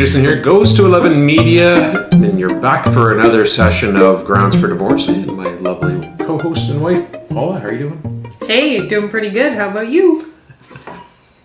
Jason here, Goes to 11 Media, and you're back for another session of Grounds for Divorce, and my lovely co-host and wife, Paula. How are you doing? Hey, doing pretty good. How about you?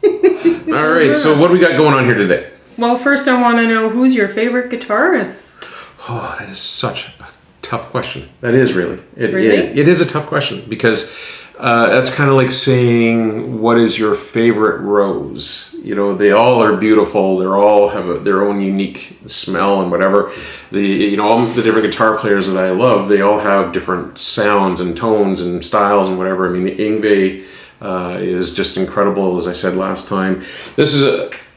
All right, so what do we got going on here today? Well, first I want to know, who's your favorite guitarist? Oh, that is such a tough question. That is really. Really? It is a tough question because that's kind of like saying, what is your favorite rose? You know, they all are beautiful. They all have their own unique smell and whatever. All the different guitar players that I love, they all have different sounds and tones and styles and whatever. I mean, Yngwie is just incredible, as I said last time.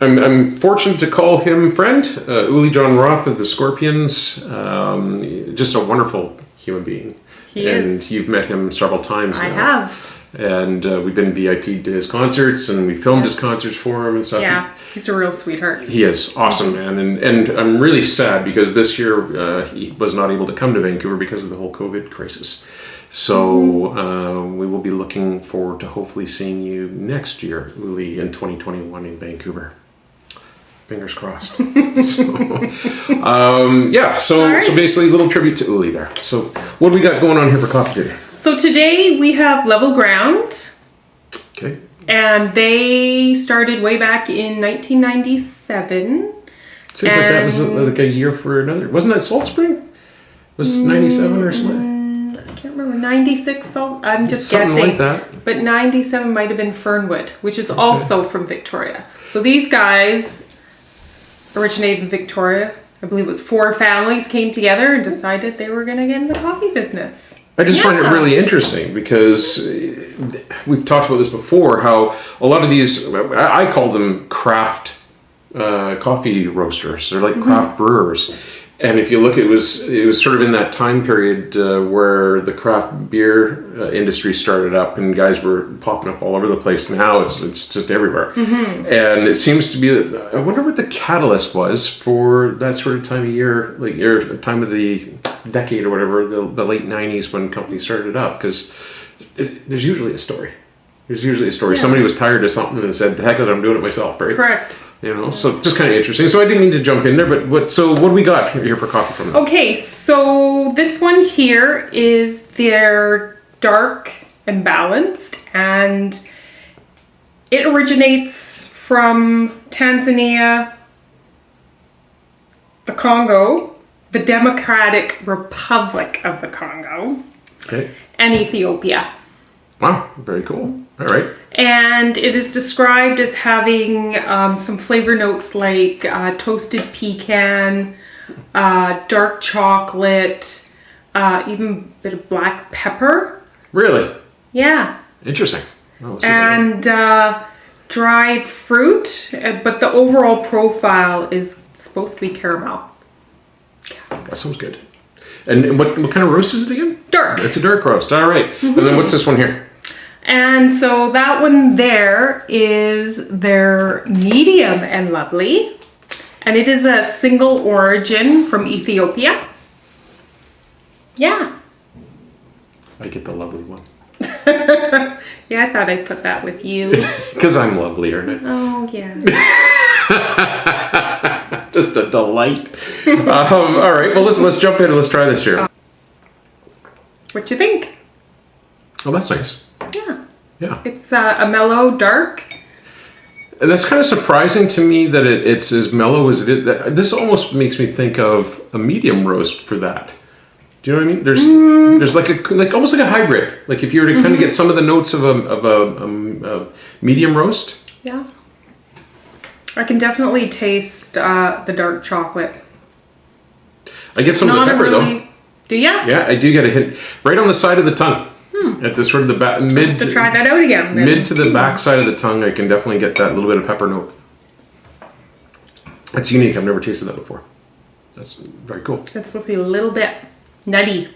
I'm fortunate to call him friend, Uli Jon Roth of the Scorpions. Just a wonderful human being. He is. And you've met him several times now. I have. And we've been VIP'd to his concerts, and we filmed his concerts for him and stuff. Yeah, he's a real sweetheart. He is awesome, man. And I'm really sad because this year he was not able to come to Vancouver because of the whole COVID crisis. So we will be looking forward to hopefully seeing you next year, Uli, in 2021 in Vancouver. Fingers crossed. So basically a little tribute to Uli there. So what do we got going on here for coffee today? So today we have Level Ground. Okay. And they started way back in 1997. Seems like that was like a year for another. Wasn't that Salt Spring? Was 97 or something? I can't remember. 96 Salt. I'm just something guessing. Like that. But 97 might have been Fernwood, which is also from Victoria. So these guys originated in Victoria. I believe it was 4 families came together and decided they were going to get in the coffee business. I just find it really interesting because we've talked about this before, how a lot of these, I call them craft coffee roasters. They're like craft brewers. And if you look, it was sort of in that time period where the craft beer industry started up and guys were popping up all over the place. Now it's just everywhere. And it seems to be, I wonder what the catalyst was for that sort of time of year, like the time of the decade or whatever, the late 90s when companies started up, because there's usually a story. Yeah. Somebody was tired of something and said, the heck with it, I'm doing it myself, right? Correct. So just kind of interesting. So I didn't mean to jump in there, but what do we got here for coffee from them? Okay, so this one here is their dark and balanced, and it originates from Tanzania, the Congo, the Democratic Republic of the Congo, and Ethiopia. Wow, very cool. All right. And it is described as having some flavor notes like toasted pecan, dark chocolate, even a bit of black pepper. Really? Yeah. Interesting. And dried fruit, but the overall profile is supposed to be caramel. That sounds good. And what kind of roast is it again? Dark. It's a dark roast. All right. And then what's this one here? And so that one there is their medium and lovely. And it is a single origin from Ethiopia. Yeah. I get the lovely one. Yeah, I thought I'd put that with you. Because I'm lovely, aren't I? Oh, yeah. Just a delight. All right. Well, let's jump in and let's try this here. What you think? Oh, that's nice. Yeah. It's a mellow dark. And that's kind of surprising to me that it's as mellow as it is. This almost makes me think of a medium roast for that. Do you know what I mean? There's like almost like a hybrid. Like if you were to kind of get some of the notes of a medium roast. Yeah. I can definitely taste the dark chocolate. I get some of the pepper though. Do you? Yeah, I do get a hit right on the side of the tongue. At the sort of the back, mid to try that out again. Then. Mid to the back side of the tongue, I can definitely get that little bit of pepper note. That's unique. I've never tasted that before. That's very cool. It's supposed to be a little bit nutty,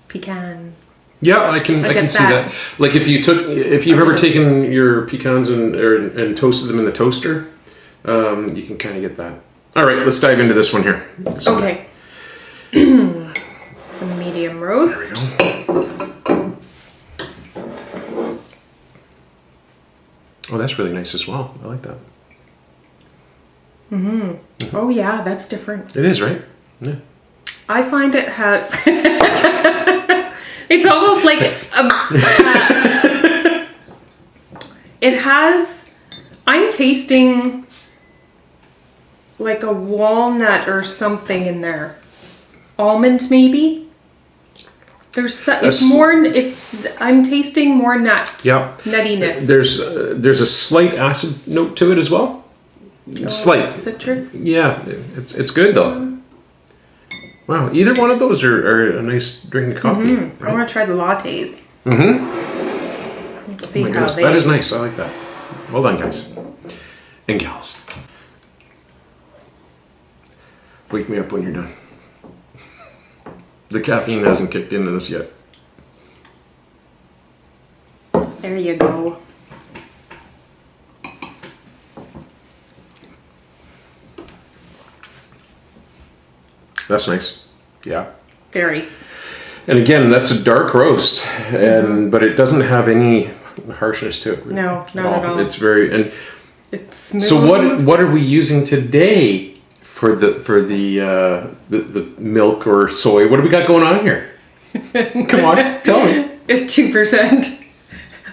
pecan. Yeah, I can see that. Like if you've ever taken your pecans and toasted them in the toaster, you can kind of get that. All right, let's dive into this one here. Okay. It's the medium roast. There we go. Oh, that's really nice as well. I like that. Oh yeah, that's different. It is, right? Yeah. I find it has. It's almost like it has. I'm tasting like a walnut or something in there. Almond, maybe. It's more. I'm tasting more nut. Yeah. Nuttiness. There's a slight acid note to it as well. Slight citrus. Yeah, it's good though. Wow, either one of those are a nice drink of coffee. Right? I want to try the lattes. Let's see how they. That is nice. I like that. Well done, guys and gals. Wake me up when you're done. The caffeine hasn't kicked into this yet. There you go. That's nice. Yeah. Very. And again, that's a dark roast, but it doesn't have any harshness to it. No, not at all. It's very it's smooth. So what are we using today for the milk or soy? What do we got going on here? Come on, tell me. It's 2%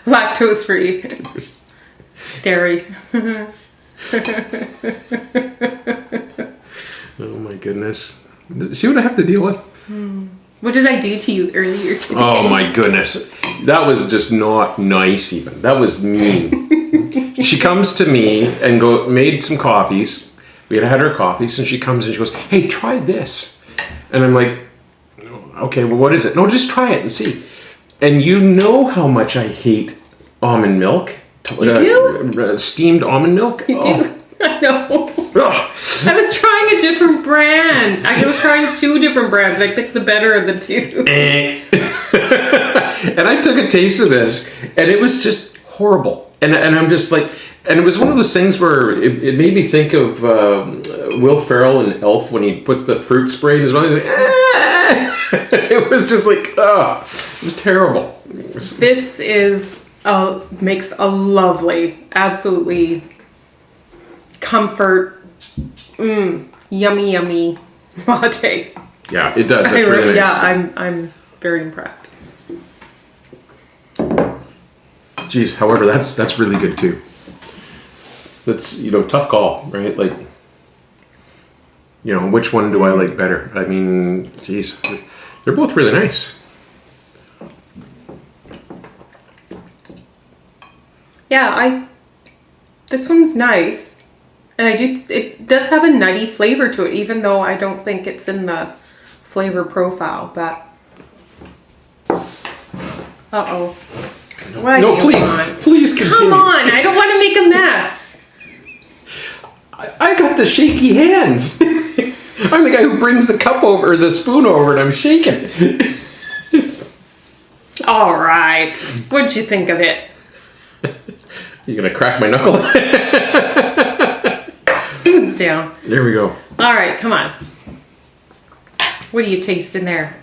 lactose free. Dairy. Oh my goodness. See what I have to deal with? What did I do to you earlier today? Oh my goodness. That was just not nice even. That was mean. She comes to me and made some coffees. We had our coffees and she comes and she goes, "Hey, try this." And I'm like, "Okay, well what is it?" "No, just try it and see." And you know how much I hate almond milk. You do? Steamed almond milk. You do? I know. I was trying a different brand. I was trying 2 different brands. I picked the better of the 2. And I took a taste of this, and it was just horrible. And I'm just like, and it was one of those things where it made me think of Will Ferrell in Elf when he puts the fruit spray in his mouth. Like, it was just like, it was terrible. This makes a lovely, absolutely comfort, yummy latte. Yeah, it does. That's really nice. Yeah, I'm very impressed. Geez, however, that's really good too. That's, tough call, right? Like, which one do I like better? I mean, geez, they're both really nice. Yeah, this one's nice. And it does have a nutty flavor to it, even though I don't think it's in the flavor profile, but. Uh-oh. No, please continue. Come on, I don't want to make a mess. I got the shaky hands. I'm the guy who brings the cup over, or the spoon over, and I'm shaking. All right. What'd you think of it? You gonna crack my knuckle? Spoon's down. There we go. All right, come on. What do you taste in there?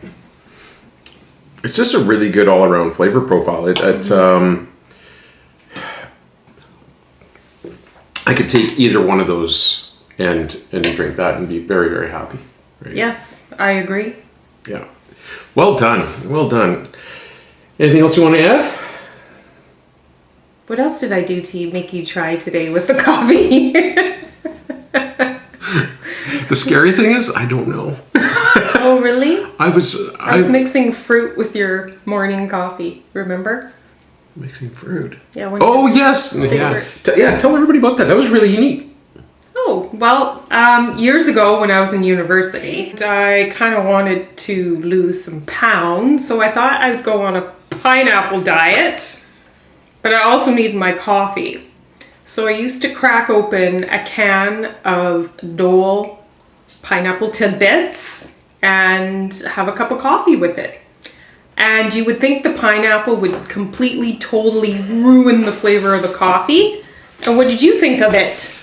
It's just a really good all-around flavor profile. I could take either one of those and drink that and be very, very happy. Right? Yes, I agree. Yeah. Well done. Well done. Anything else you want to add? What else did I do to make you try today with the coffee? The scary thing is, I don't know. Oh, really? I was mixing fruit with your morning coffee, remember? Mixing fruit? Yeah. Oh, yes. Yeah. Tell everybody about that. That was really unique. Oh, well, years ago when I was in university, I kind of wanted to lose some pounds, so I thought I'd go on a pineapple diet, but I also needed my coffee. So I used to crack open a can of Dole pineapple tidbits and have a cup of coffee with it. And you would think the pineapple would completely, totally ruin the flavor of the coffee. And what did you think of it?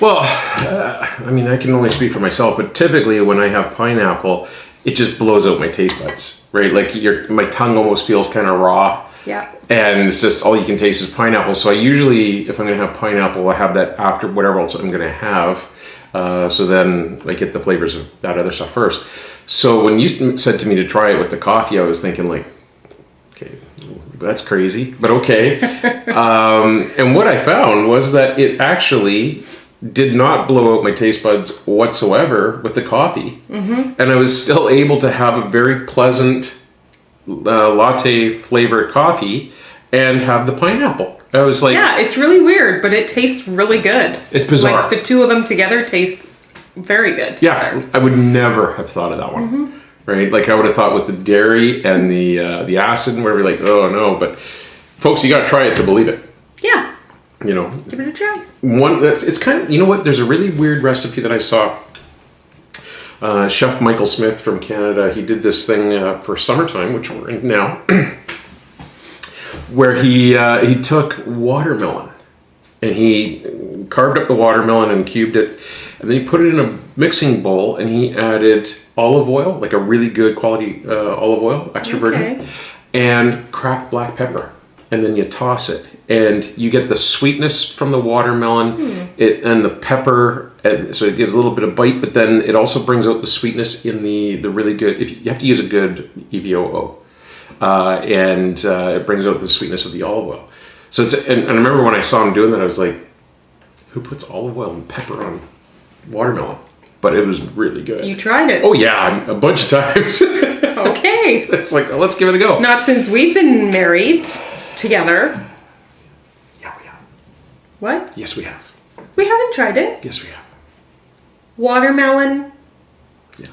Well, I mean, I can only speak for myself, but typically when I have pineapple, it just blows out my taste buds, right? Like my tongue almost feels kind of raw. Yeah. And it's just all you can taste is pineapple. So I usually, if I'm going to have pineapple, I have that after whatever else I'm going to have. So then I get the flavors of that other stuff first. So when you said to me to try it with the coffee, I was thinking like, okay, that's crazy, but okay. And what I found was that it actually did not blow out my taste buds whatsoever with the coffee. And I was still able to have a very pleasant latte flavored coffee and have the pineapple. I was like... Yeah, it's really weird, but it tastes really good. It's bizarre. Like the two of them together taste very good together. Yeah, I would never have thought of that one. Right? Like I would have thought with the dairy and the acid and whatever, like, oh no. But folks, you got to try it to believe it. Yeah. You know, Give it a try. It's kind of, you know what? There's a really weird recipe that I saw. Chef Michael Smith from Canada, he did this thing for summertime, which we're in now, where he took watermelon and he carved up the watermelon and cubed it, and then he put it in a mixing bowl and he added olive oil, like a really good quality olive oil, extra virgin, and cracked black pepper, and then you toss it. And you get the sweetness from the watermelon, and the pepper, and so it gives a little bit of bite. But then it also brings out the sweetness in the really good. If you have to use a good EVOO, and it brings out the sweetness of the olive oil. So it's and I remember when I saw him doing that, I was like, "Who puts olive oil and pepper on watermelon?" But it was really good. You tried it? Oh yeah, a bunch of times. Okay. It's like, let's give it a go. Not since we've been married together. What? Yes, we have. We haven't tried it. Yes, we have. Watermelon? Yeah.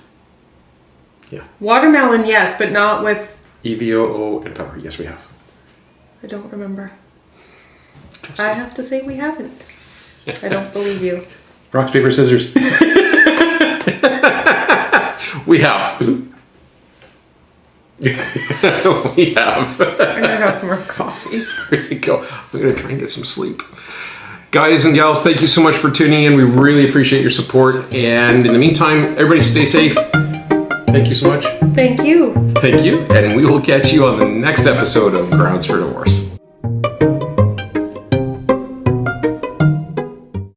Yeah. Watermelon, yes, but not with... EVOO and pepper. Yes, we have. I don't remember. I have to say we haven't. I don't believe you. Rock, paper, scissors. We have. We have. I'm gonna have some more coffee. There you go. I'm gonna try and get some sleep. Guys and gals, thank you so much for tuning in. We really appreciate your support. And in the meantime, everybody stay safe. Thank you so much. Thank you. Thank you. And we will catch you on the next episode of Grounds for Divorce.